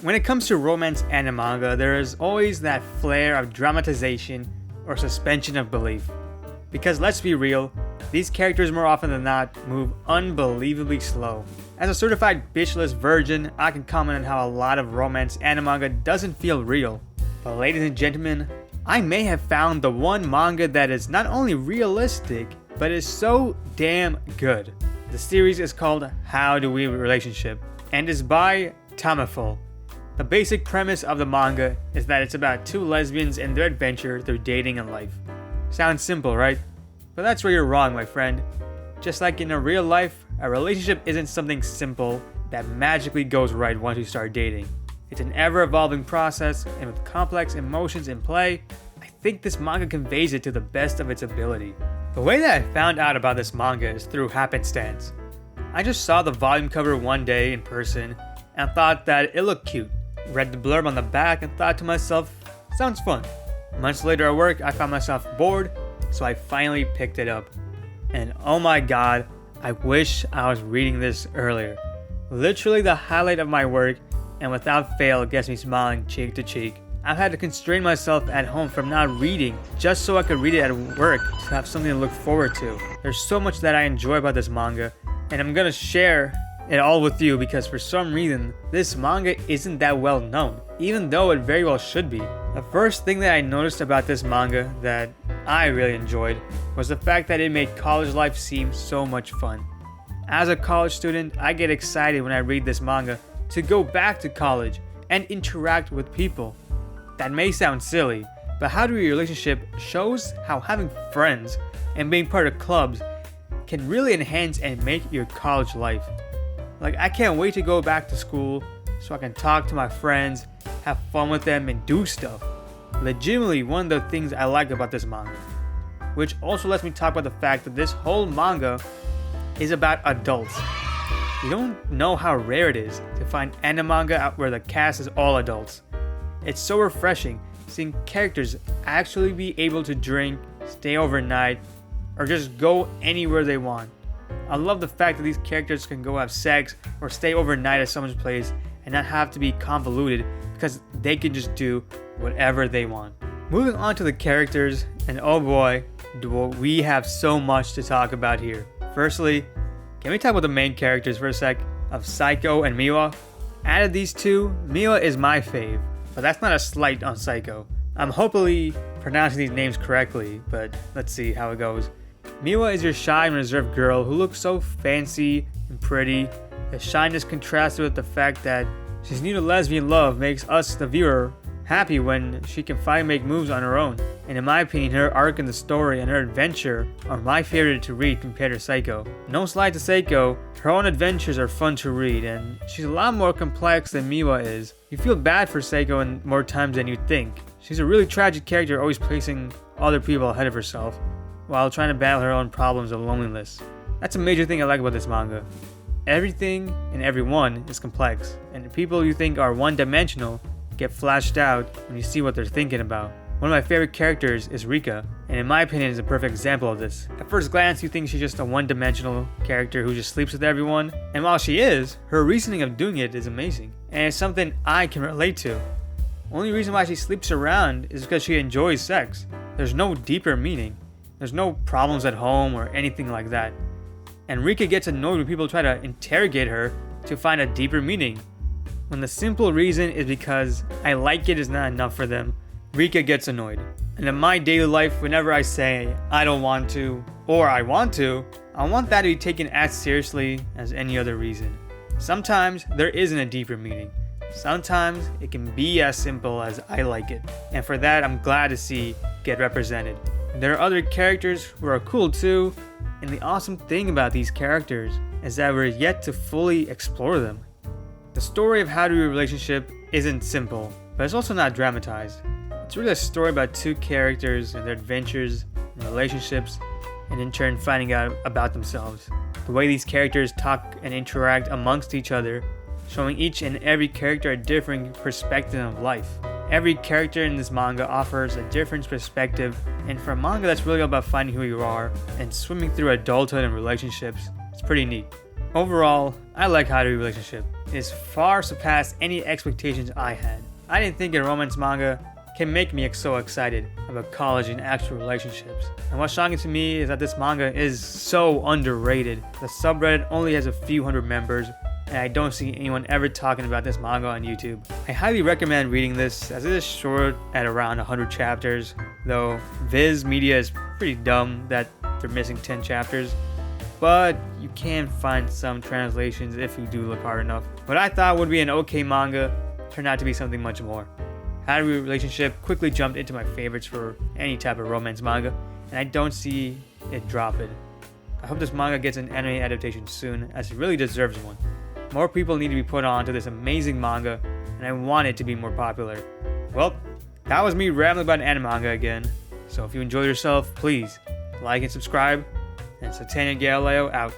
When it comes to romance and manga, there is always that flair of dramatization or suspension of belief. Because let's be real, these characters more often than not move unbelievably slow. As a certified bitchless virgin, I can comment on how a lot of romance and manga doesn't feel real. But ladies and gentlemen, I may have found the one manga that is not only realistic, but is so damn good. The series is called How Do We Relationship and is by Tamiful. The basic premise of the manga is that it's about two lesbians and their adventure through dating and life. Sounds simple, right? But that's where you're wrong, my friend. Just like in a real life, a relationship isn't something simple that magically goes right once you start dating. It's an ever-evolving process, and with complex emotions in play, I think this manga conveys it to the best of its ability. The way that I found out about this manga is through happenstance. I just saw the volume cover one day in person and thought that it looked cute. Read the blurb on the back and thought to myself, sounds fun. Months later at work, I found myself bored, so I finally picked it up. And oh my god, I wish I was reading this earlier. Literally the highlight of my work, and without fail gets me smiling cheek to cheek. I've had to constrain myself at home from not reading just so I could read it at work to have something to look forward to. There's so much that I enjoy about this manga, and I'm gonna share it all with you because for some reason, this manga isn't that well known, even though it very well should be. The first thing that I noticed about this manga that I really enjoyed was the fact that it made college life seem so much fun. As a college student, I get excited when I read this manga to go back to college and interact with people. That may sound silly, but How Do We Relationship shows how having friends and being part of clubs can really enhance and make your college life. Like, I can't wait to go back to school so I can talk to my friends, have fun with them, and do stuff. Legitimately one of the things I like about this manga. Which also lets me talk about the fact that this whole manga is about adults. You don't know how rare it is to find any manga out where the cast is all adults. It's so refreshing seeing characters actually be able to drink, stay overnight, or just go anywhere they want. I love the fact that these characters can go have sex or stay overnight at someone's place and not have to be convoluted because they can just do whatever they want. Moving on to the characters, and oh boy, do we have so much to talk about here. Firstly, can we talk about the main characters for a sec of Psycho and Miwa? Out of these two, Miwa is my fave, but that's not a slight on Psycho. I'm hopefully pronouncing these names correctly, but let's see how it goes. Miwa is your shy and reserved girl who looks so fancy and pretty. The shyness contrasted with the fact that she's new to lesbian love makes us, the viewer, happy when she can finally make moves on her own. And in my opinion, her arc in the story and her adventure are my favorite to read compared to Psycho. No slight to Psycho, her own adventures are fun to read, and she's a lot more complex than Miwa is. You feel bad for Psycho in more times than you think. She's a really tragic character, always placing other people ahead of herself, while trying to battle her own problems of loneliness. That's a major thing I like about this manga. Everything and everyone is complex, and the people you think are one-dimensional get flashed out when you see what they're thinking about. One of my favorite characters is Rika, and in my opinion is a perfect example of this. At first glance you think she's just a one-dimensional character who just sleeps with everyone, and while she is, her reasoning of doing it is amazing, and it's something I can relate to. Only reason why she sleeps around is because she enjoys sex. There's no deeper meaning. There's no problems at home or anything like that. And Rika gets annoyed when people try to interrogate her to find a deeper meaning. When the simple reason is because I like it is not enough for them, Rika gets annoyed. And in my daily life, whenever I say I don't want to, or I want that to be taken as seriously as any other reason. Sometimes there isn't a deeper meaning. Sometimes it can be as simple as I like it. And for that, I'm glad to see get represented. There are other characters who are cool too, and the awesome thing about these characters is that we're yet to fully explore them. The story of How Do We Relationship isn't simple, but it's also not dramatized. It's really a story about two characters and their adventures and relationships, and in turn finding out about themselves. The way these characters talk and interact amongst each other, showing each and every character a different perspective of life. Every character in this manga offers a different perspective, and for a manga that's really all about finding who you are and swimming through adulthood and relationships, it's pretty neat. Overall, I like Haru's relationship. It has far surpassed any expectations I had. I didn't think a romance manga can make me so excited about college and actual relationships. And what's shocking to me is that this manga is so underrated. The subreddit only has a few hundred members, and I don't see anyone ever talking about this manga on YouTube. I highly recommend reading this, as it is short at around 100 chapters, though Viz Media is pretty dumb that they're missing 10 chapters. But you can find some translations if you do look hard enough. What I thought would be an okay manga turned out to be something much more. Haru's relationship quickly jumped into my favorites for any type of romance manga, and I don't see it dropping. I hope this manga gets an anime adaptation soon, as it really deserves one. More people need to be put on to this amazing manga, and I want it to be more popular. Well, that was me rambling about an anime manga again, so if you enjoyed yourself, please like and subscribe, and Satania and Galileo out.